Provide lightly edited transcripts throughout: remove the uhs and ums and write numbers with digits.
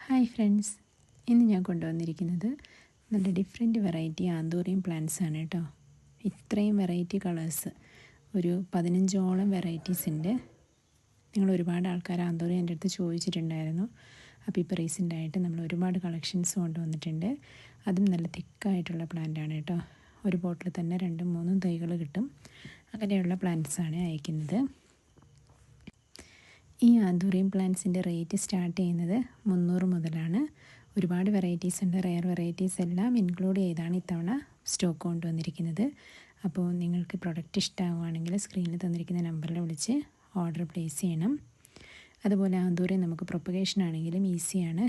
Hi friends, ഇന്ന് ഞാൻ കൊണ്ടുവന്നിരിക്കുന്നത് നല്ല ഡിഫറെൻറ്റ് വെറൈറ്റി ആന്തൂറിയം പ്ലാന്റ്സ് ആണ് കേട്ടോ. ഇത്രയും വെറൈറ്റി കളേഴ്സ്, ഒരു 15ഓളം വെറൈറ്റീസ് ഉണ്ട്. നിങ്ങൾ ഒരുപാട് ആൾക്കാർ ആന്തൂറിയം എൻ്റെ അടുത്ത് ചോദിച്ചിട്ടുണ്ടായിരുന്നു. അപ്പോൾ ഇപ്പോൾ റീസെൻ്റായിട്ട് നമ്മൾ ഒരുപാട് കളക്ഷൻസ് കൊണ്ടുവന്നിട്ടുണ്ട്. അതും നല്ല തിക്കായിട്ടുള്ള പ്ലാന്റാണ് കേട്ടോ. ഒരു ബോട്ടിൽ തന്നെ 2-3 തൈകൾ കിട്ടും. അങ്ങനെയുള്ള പ്ലാന്റ്സാണ് അയക്കുന്നത്. ഈ ആന്തൂറിയം പ്ലാന്റ്സിൻ്റെ റേറ്റ് സ്റ്റാർട്ട് ചെയ്യുന്നത് 300 മുതലാണ്. ഒരുപാട് വെറൈറ്റീസ് ഉണ്ട്. റെയർ വെറൈറ്റീസ് എല്ലാം ഇൻക്ലൂഡ് ചെയ്താണ് ഇത്തവണ സ്റ്റോക്ക് കൊണ്ടുവന്നിരിക്കുന്നത്. അപ്പോൾ നിങ്ങൾക്ക് പ്രൊഡക്റ്റ് ഇഷ്ടമാവുകയാണെങ്കിൽ സ്ക്രീനിൽ തന്നിരിക്കുന്ന നമ്പറിൽ വിളിച്ച് ഓർഡർ പ്ലേസ് ചെയ്യണം. അതുപോലെ ആന്തൂറിയം നമുക്ക് പ്രൊപ്പഗേഷൻ ആണെങ്കിലും ഈസിയാണ്.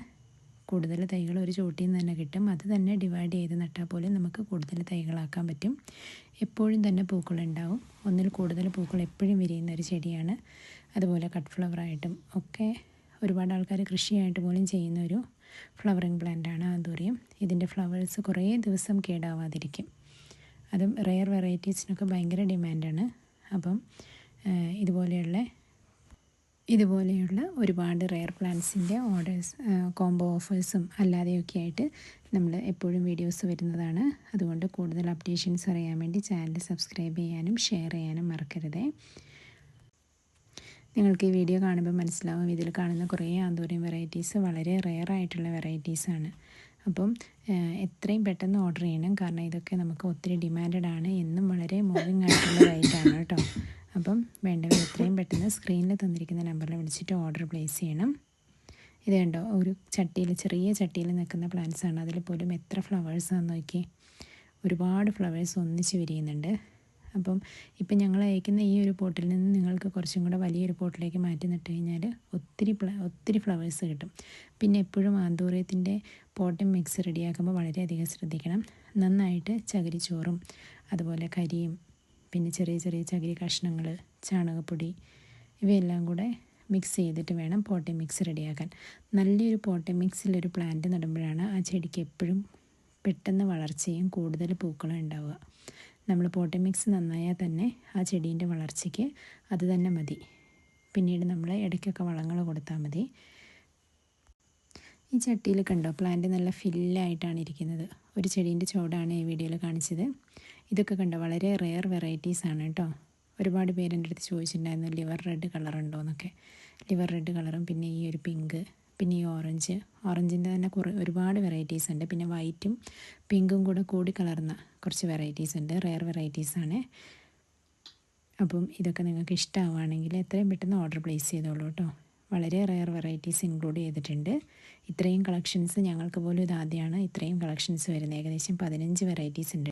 കൂടുതൽ തൈകൾ ഒരു ചോട്ടിൽ നിന്ന് തന്നെ കിട്ടും. അത് തന്നെ ഡിവൈഡ് ചെയ്ത് നട്ടാൽ പോലും നമുക്ക് കൂടുതൽ തൈകളാക്കാൻ പറ്റും. എപ്പോഴും തന്നെ പൂക്കളുണ്ടാവും. ഒന്നിൽ കൂടുതൽ പൂക്കൾ എപ്പോഴും വിരിയുന്ന ഒരു ചെടിയാണ്. അതുപോലെ കട്ട് ഫ്ലവറായിട്ടും ഒക്കെ ഒരുപാട് ആൾക്കാർ കൃഷിയായിട്ട് പോലും ചെയ്യുന്ന ഒരു ഫ്ലവറിങ് പ്ലാന്റാണ് ആന്തൂറിയം. ഇതിൻ്റെ ഫ്ലവേഴ്സ് കുറേ ദിവസം കേടാവാതിരിക്കും. അതും റെയർ വെറൈറ്റീസിനൊക്കെ ഭയങ്കര ഡിമാൻഡാണ്. അപ്പം ഇതുപോലെയുള്ള ഒരുപാട് റെയർ പ്ലാന്റ്സിൻ്റെ ഓർഡേഴ്സ്, കോംബോ ഓഫേഴ്സും അല്ലാതെയൊക്കെ ആയിട്ട് നമ്മൾ എപ്പോഴും വീഡിയോസ് വരുന്നതാണ്. അതുകൊണ്ട് കൂടുതൽ അപ്ഡേഷൻസ് അറിയാൻ വേണ്ടി ചാനൽ സബ്സ്ക്രൈബ് ചെയ്യാനും ഷെയർ ചെയ്യാനും മറക്കരുതേ. നിങ്ങൾക്ക് ഈ വീഡിയോ കാണുമ്പോൾ മനസ്സിലാവും, ഇതിൽ കാണുന്ന കുറേ ആന്തൂറിയം വെറൈറ്റീസ് വളരെ റെയർ ആയിട്ടുള്ള വെറൈറ്റീസാണ്. അപ്പം എത്രയും പെട്ടെന്ന് ഓർഡർ ചെയ്യണം. കാരണം ഇതൊക്കെ നമുക്ക് ഒത്തിരി ഡിമാൻഡഡ് ആണ്. എന്നും വളരെ മൂവിങ് ആയിട്ടുള്ള റേറ്റാണ് കേട്ടോ. അപ്പം വേണ്ടവർ എത്രയും പെട്ടെന്ന് സ്ക്രീനിൽ തന്നിരിക്കുന്ന നമ്പറിൽ വിളിച്ചിട്ട് ഓർഡർ പ്ലേസ് ചെയ്യണം. ഇത് കണ്ടോ, ഒരു ചെറിയ ചട്ടിയിൽ നിൽക്കുന്ന പ്ലാന്റ്സാണ്. അതിൽ പോലും എത്ര ഫ്ലവേഴ്സാണെന്ന് നോക്കി. ഒരുപാട് ഫ്ലവേഴ്സ് ഒന്നിച്ച് വിരിയുന്നുണ്ട്. അപ്പം ഇപ്പം ഞങ്ങൾ അയക്കുന്ന ഈ ഒരു പോട്ടിൽ നിന്ന് നിങ്ങൾക്ക് കുറച്ചും കൂടെ വലിയൊരു പോട്ടിലേക്ക് മാറ്റി നട്ട് കഴിഞ്ഞാൽ ഒത്തിരി ഫ്ലവേഴ്സ് കിട്ടും. പിന്നെ എപ്പോഴും ആന്തൂറിയത്തിൻ്റെ പോട്ടിംഗ് മിക്സ് റെഡിയാക്കുമ്പോൾ വളരെയധികം ശ്രദ്ധിക്കണം. നന്നായിട്ട് ചകിരിച്ചോറും അതുപോലെ കരിയും പിന്നെ ചെറിയ ചെറിയ ചകിരി കഷ്ണങ്ങൾ, ചാണകപ്പൊടി ഇവയെല്ലാം കൂടെ മിക്സ് ചെയ്തിട്ട് വേണം പോട്ടിംഗ് മിക്സ് റെഡിയാക്കാൻ. നല്ലൊരു പോട്ടിംഗ് മിക്സിലൊരു പ്ലാന്റ് നടുമ്പോഴാണ് ആ ചെടിക്ക് എപ്പോഴും പെട്ടെന്ന് വളർച്ചയും കൂടുതൽ പൂക്കളും ഉണ്ടാവുക. നമ്മൾ പോട്ടിംഗ് മിക്സ് നന്നായാൽ തന്നെ ആ ചെടീൻ്റെ വളർച്ചയ്ക്ക് അത് തന്നെ മതി. പിന്നീട് നമ്മൾ ഇടയ്ക്കൊക്കെ വളങ്ങൾ കൊടുത്താൽ മതി. ഈ ചട്ടിയിൽ കണ്ടോ, പ്ലാന്റ് നല്ല ഫില്ലായിട്ടാണ് ഇരിക്കുന്നത്. ഒരു ചെടീൻ്റെ ചോടാണ് ഈ വീഡിയോയിൽ കാണിച്ചത്. ഇതൊക്കെ കണ്ടോ, വളരെ റെയർ വെറൈറ്റീസാണ് കേട്ടോ. ഒരുപാട് പേര് എൻ്റെ അടുത്ത് ചോദിച്ചിട്ടുണ്ടായിരുന്നു ലിവർ റെഡ് കളറുണ്ടോ എന്നൊക്കെ. ലിവർ റെഡ് കളറും പിന്നെ ഈ ഒരു പിങ്ക്, പിന്നെ ഈ ഓറഞ്ചിൻ്റെ തന്നെ ഒരുപാട് വെറൈറ്റീസ് ഉണ്ട്. പിന്നെ വൈറ്റും പിങ്കും കൂടെ കൂടി കലർന്ന കുറച്ച് വെറൈറ്റീസ് ഉണ്ട്. റെയർ വെറൈറ്റീസാണ്. അപ്പം ഇതൊക്കെ നിങ്ങൾക്ക് ഇഷ്ടമാവുകയാണെങ്കിൽ എത്രയും പെട്ടെന്ന് ഓർഡർ പ്ലേസ് ചെയ്തോളൂ കേട്ടോ. വളരെ റെയർ വെറൈറ്റീസ് ഇൻക്ലൂഡ് ചെയ്തിട്ടുണ്ട്. ഇത്രയും കളക്ഷൻസ് ഞങ്ങൾക്ക് പോലും ഇതാദ്യമാണ് ഇത്രയും കളക്ഷൻസ് വരുന്നത്. ഏകദേശം 15 വെറൈറ്റീസ് ഉണ്ട്.